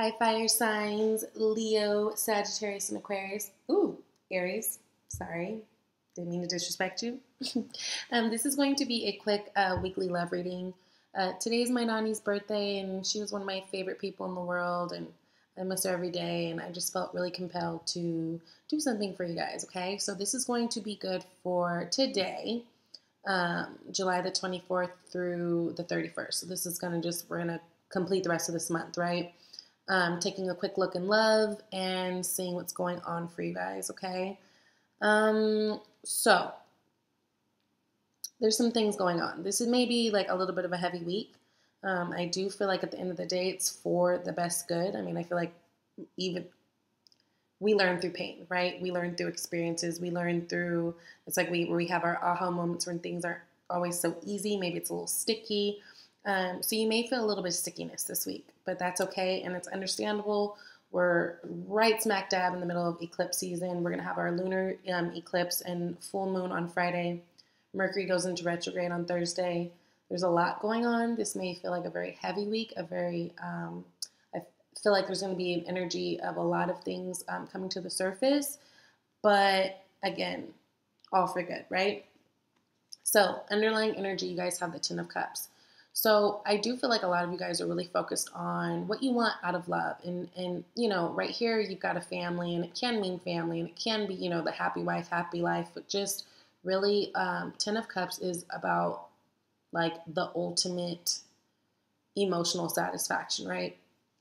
Hi, fire signs, Leo, Sagittarius, and Aquarius. Ooh, Aries. Sorry, didn't mean to disrespect you. This is going to be a quick weekly love reading. Today is my Nani's birthday, and she was one of my favorite people in the world, and I miss her every day, and I just felt really compelled to do something for you guys, okay? So this is going to be good for today, July the 24th through the 31st. So this is going to we're going to complete the rest of this month, right? Taking a quick look in love and seeing what's going on for you guys, okay? So there's some things going on. This is maybe like a little bit of a heavy week. I do feel like at the end of the day, it's for the best good. I mean, I feel like even we learn through pain, right? We learn through experiences. We learn through, it's like we have our aha moments when things aren't always so easy. Maybe it's a little sticky. So you may feel a little bit of stickiness this week, but that's okay, and it's understandable. We're right smack dab in the middle of eclipse season. We're going to have our lunar eclipse and full moon on Friday. Mercury goes into retrograde on Thursday. There's a lot going on. This may feel like a very heavy week, I feel like there's going to be an energy of a lot of things coming to the surface, but again, all for good, right? So underlying energy, you guys have the Ten of Cups. So I do feel like a lot of you guys are really focused on what you want out of love. And you know, right here, you've got a family, and it can mean family, and it can be, you know, the happy wife, happy life, but just really, Ten of Cups is about like the ultimate emotional satisfaction, right?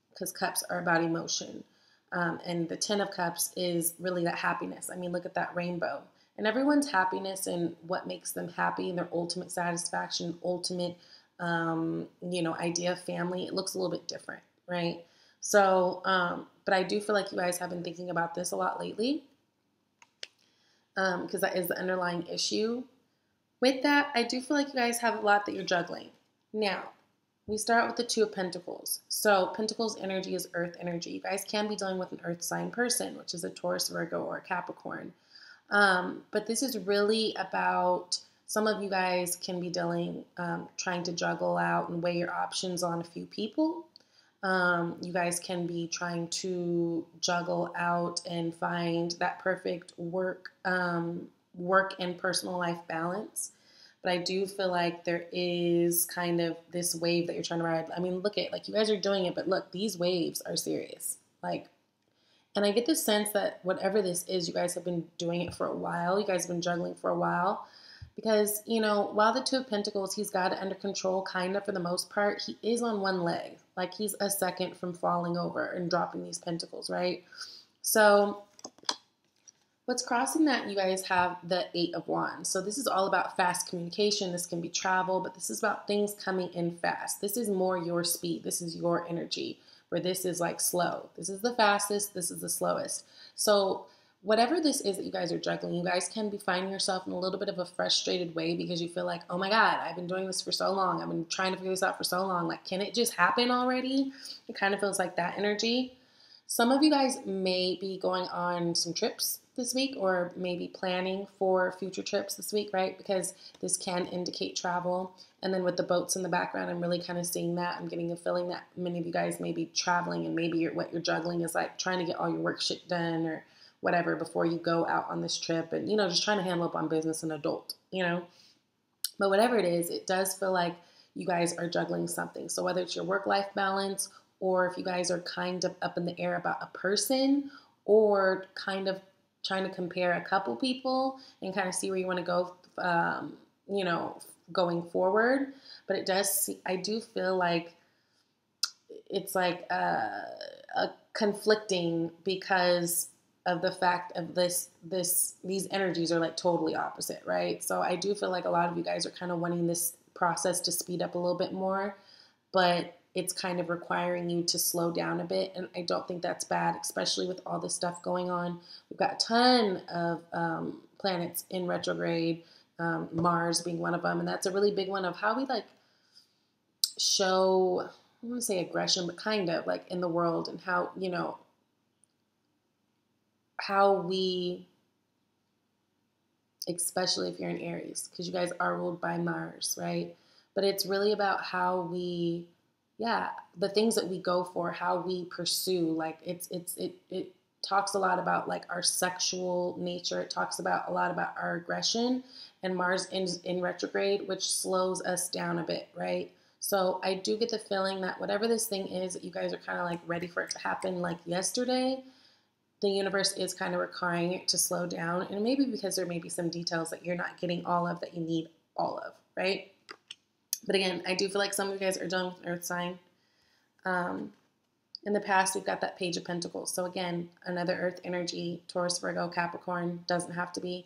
Because cups are about emotion. And the Ten of Cups is really that happiness. I mean, look at that rainbow. And everyone's happiness and what makes them happy and their ultimate satisfaction, ultimate idea of family, it looks a little bit different, right? So, but I do feel like you guys have been thinking about this a lot lately, because that is the underlying issue. With that, I do feel like you guys have a lot that you're juggling. Now, we start with the Two of Pentacles. So Pentacles energy is earth energy. You guys can be dealing with an earth sign person, which is a Taurus, Virgo, or a Capricorn. But this is really about, some of you guys can be trying to juggle out and weigh your options on a few people. You guys can be trying to juggle out and find that perfect work and personal life balance. But I do feel like there is kind of this wave that you're trying to ride. I mean, look at, like, you guys are doing it, but look, these waves are serious. Like, and I get the sense that whatever this is, you guys have been doing it for a while. You guys have been juggling for a while. Because, you know, while the Two of Pentacles, he's got it under control, kind of for the most part, he is on one leg. Like, he's a second from falling over and dropping these pentacles, right? So what's crossing that, you guys have the Eight of Wands. So this is all about fast communication. This can be travel, but this is about things coming in fast. This is more your speed. This is your energy, where this is like slow. This is the fastest. This is the slowest. So whatever this is that you guys are juggling, you guys can be finding yourself in a little bit of a frustrated way because you feel like, oh my God, I've been doing this for so long. I've been trying to figure this out for so long. Like, can it just happen already? It kind of feels like that energy. Some of you guys may be going on some trips this week, or maybe planning for future trips this week, right? Because this can indicate travel. And then with the boats in the background, I'm really kind of seeing that. I'm getting a feeling that many of you guys may be traveling, and maybe what you're juggling is like trying to get all your work shit done or whatever before you go out on this trip, and, you know, just trying to handle up on business and adult, you know. But whatever it is, it does feel like you guys are juggling something. So whether it's your work-life balance, or if you guys are kind of up in the air about a person, or kind of trying to compare a couple people and kind of see where you want to go, going forward. But I do feel like it's like a conflicting, because of the fact of these energies are like totally opposite, right? So I do feel like a lot of you guys are kind of wanting this process to speed up a little bit more, but it's kind of requiring you to slow down a bit. And I don't think that's bad, especially with all this stuff going on. We've got a ton of planets in retrograde, Mars being one of them. And that's a really big one of how we like show, I don't want to say aggression, but kind of like in the world, and how, you know, how we, especially if you're in Aries, because you guys are ruled by Mars, right? But it's really about how we yeah, the things that we go for, how we pursue, like it talks a lot about like our sexual nature. It talks about a lot about our aggression, and Mars in retrograde, which slows us down a bit, right? So I do get the feeling that whatever this thing is that you guys are kind of like ready for it to happen like yesterday, the universe is kind of requiring it to slow down. And maybe because there may be some details that you're not getting all of that you need all of, right? But again, I do feel like some of you guys are dealing with an earth sign. In the past, we've got that Page of Pentacles. So again, another earth energy, Taurus, Virgo, Capricorn, doesn't have to be.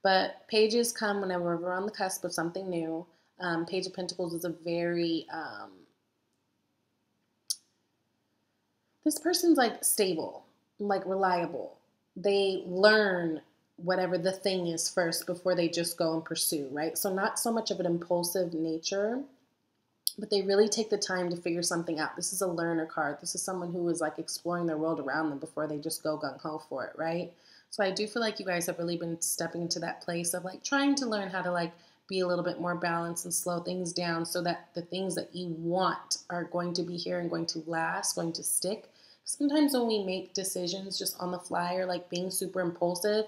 But pages come whenever we're on the cusp of something new. Page of Pentacles is a very, this person's like stable, like reliable. They learn whatever the thing is first before they just go and pursue, right? So not so much of an impulsive nature, but they really take the time to figure something out. This is a learner card. This is someone who is like exploring their world around them before they just go gung-ho for it, right? So I do feel like you guys have really been stepping into that place of like trying to learn how to like be a little bit more balanced and slow things down so that the things that you want are going to be here and going to last, going to stick. Sometimes when we make decisions just on the fly or like being super impulsive,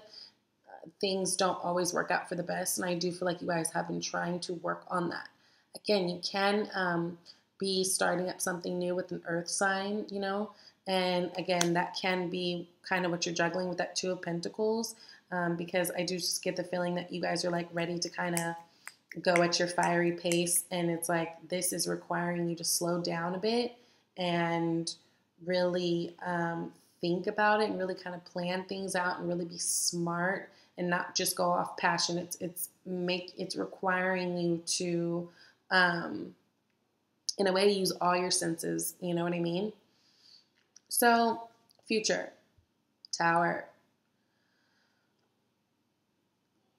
things don't always work out for the best. And I do feel like you guys have been trying to work on that. Again, you can be starting up something new with an earth sign, you know, and again, that can be kind of what you're juggling with that Two of Pentacles, because I do just get the feeling that you guys are like ready to kind of go at your fiery pace, and it's like this is requiring you to slow down a bit and really think about it and really kind of plan things out and really be smart and not just go off passion. It's requiring you to in a way use all your senses, you know what I mean? So future, Tower.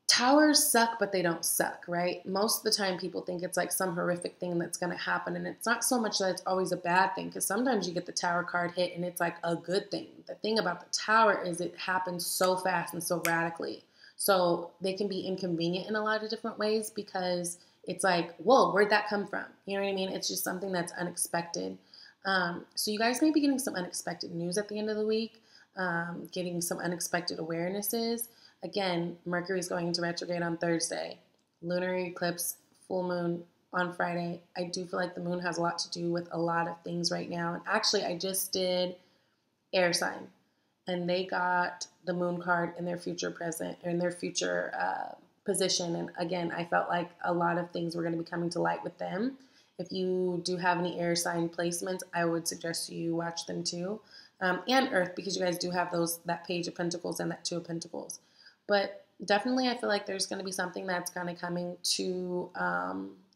Towers suck, but they don't suck, right? Most of the time people think it's like some horrific thing that's going to happen, and it's not so much that it's always a bad thing, because sometimes you get the Tower card hit and it's like a good thing. The thing about the Tower is it happens so fast and so radically. So they can be inconvenient in a lot of different ways because it's like, whoa, where'd that come from? You know what I mean? It's just something that's unexpected. So you guys may be getting some unexpected news at the end of the week, getting some unexpected awarenesses. Again, Mercury is going into retrograde on Thursday. Lunar eclipse, full moon on Friday. I do feel like the moon has a lot to do with a lot of things right now. And actually, I just did air sign, and they got the moon card in their future present, or in their future position. And again, I felt like a lot of things were going to be coming to light with them. If you do have any air sign placements, I would suggest you watch them too. And Earth, because you guys do have that Page of Pentacles and that Two of Pentacles. But definitely I feel like there's going to be something that's kind of coming to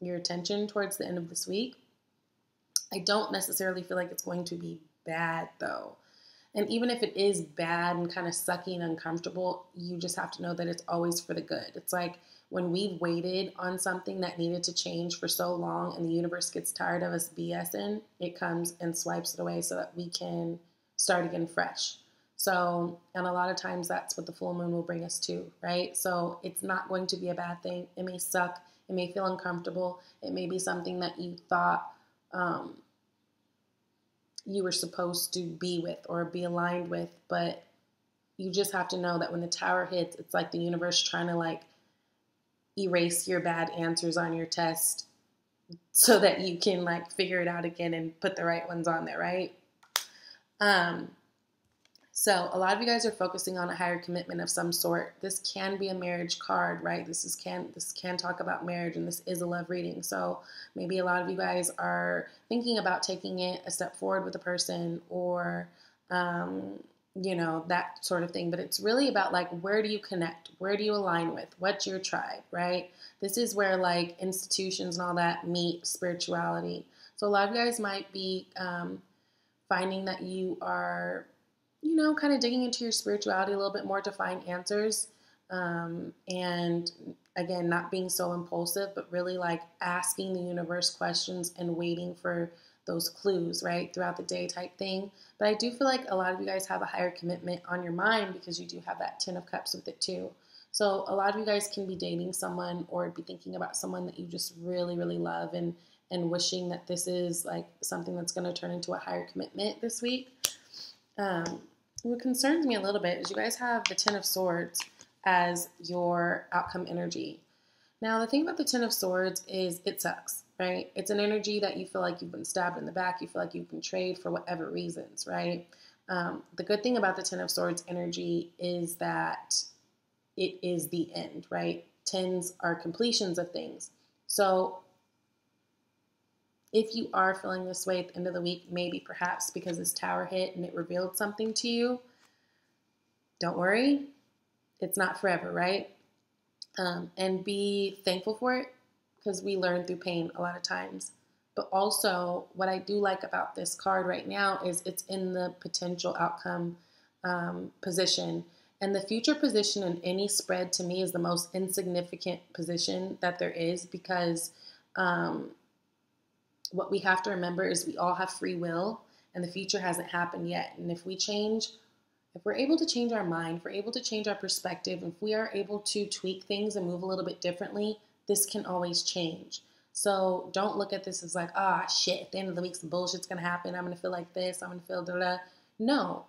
your attention towards the end of this week. I don't necessarily feel like it's going to be bad though. And even if it is bad and kind of sucky and uncomfortable, you just have to know that it's always for the good. It's like when we've waited on something that needed to change for so long and the universe gets tired of us BSing, it comes and swipes it away so that we can start again fresh. So, and a lot of times that's what the full moon will bring us to, right? So it's not going to be a bad thing. It may suck. It may feel uncomfortable. It may be something that you thought you were supposed to be with or be aligned with, but you just have to know that when the Tower hits, it's like the universe trying to like erase your bad answers on your test so that you can like figure it out again and put the right ones on there, right? So a lot of you guys are focusing on a higher commitment of some sort. This can be a marriage card, right? This can talk about marriage, and this is a love reading. So maybe a lot of you guys are thinking about taking it a step forward with a person, or you know, that sort of thing. But it's really about like, where do you connect? Where do you align with? What's your tribe, right? This is where like institutions and all that meet spirituality. So a lot of you guys might be finding that you are, you know, kind of digging into your spirituality a little bit more to find answers. And again, not being so impulsive, but really like asking the universe questions and waiting for those clues, right, throughout the day type thing. But I do feel like a lot of you guys have a higher commitment on your mind because you do have that Ten of Cups with it too. So a lot of you guys can be dating someone or be thinking about someone that you just really, really love, and and wishing that this is like something that's going to turn into a higher commitment this week. What concerns me a little bit is you guys have the Ten of Swords as your outcome energy. Now, the thing about the Ten of Swords is it sucks, right? It's an energy that you feel like you've been stabbed in the back. You feel like you've been betrayed for whatever reasons, right? The good thing about the Ten of Swords energy is that it is the end, right? Tens are completions of things. So if you are feeling this way at the end of the week, maybe perhaps because this tower hit and it revealed something to you, don't worry. It's not forever, right? And be thankful for it, because we learn through pain a lot of times. But also, what I do like about this card right now is it's in the potential outcome position. And the future position in any spread to me is the most insignificant position that there is, because what we have to remember is we all have free will and the future hasn't happened yet. And if we're able to change our mind, if we're able to change our perspective, if we are able to tweak things and move a little bit differently, this can always change. So don't look at this as like, shit, at the end of the week, some bullshit's going to happen. I'm going to feel like this. I'm going to feel da-da. No,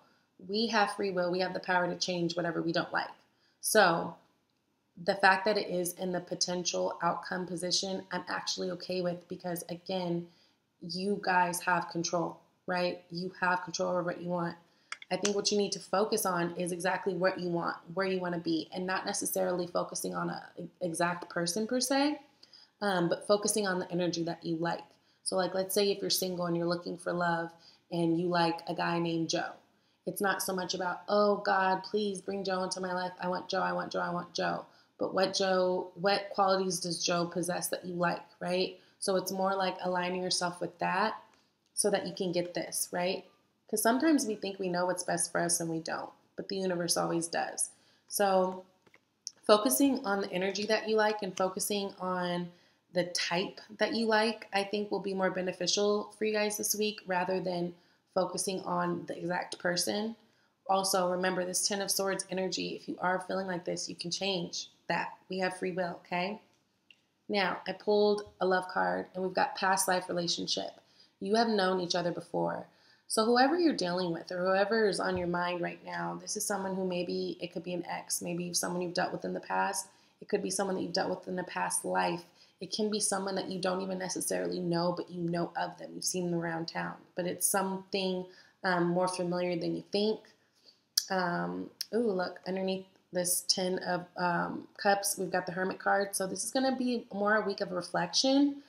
we have free will. We have the power to change whatever we don't like. So the fact that it is in the potential outcome position, I'm actually okay with, because again, you guys have control, right? You have control over what you want. I think what you need to focus on is exactly what you want, where you want to be, and not necessarily focusing on an exact person per se, but focusing on the energy that you like. So like, let's say if you're single and you're looking for love and you like a guy named Joe. It's not so much about, oh God, please bring Joe into my life. I want Joe, I want Joe, I want Joe. But what qualities does Joe possess that you like, right? So it's more like aligning yourself with that so that you can get this, right? Because sometimes we think we know what's best for us and we don't, but the universe always does. So focusing on the energy that you like and focusing on the type that you like, I think will be more beneficial for you guys this week, rather than focusing on the exact person. Also, remember this Ten of Swords energy. If you are feeling like this, you can change that. We have free will, okay? Now, I pulled a love card and we've got past life relationship. You have known each other before. So whoever you're dealing with or whoever is on your mind right now, this is someone who maybe it could be an ex, maybe someone you've dealt with in the past. It could be someone that you've dealt with in the past life. It can be someone that you don't even necessarily know, but you know of them. You've seen them around town. But it's something more familiar than you think. Look, underneath this 10 of Cups, we've got the Hermit card. So this is going to be more a week of reflection,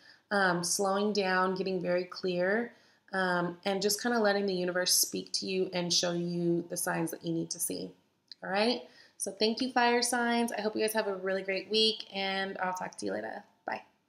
slowing down, getting very clear, and just kind of letting the universe speak to you and show you the signs that you need to see. All right? So thank you, fire signs. I hope you guys have a really great week, and I'll talk to you later.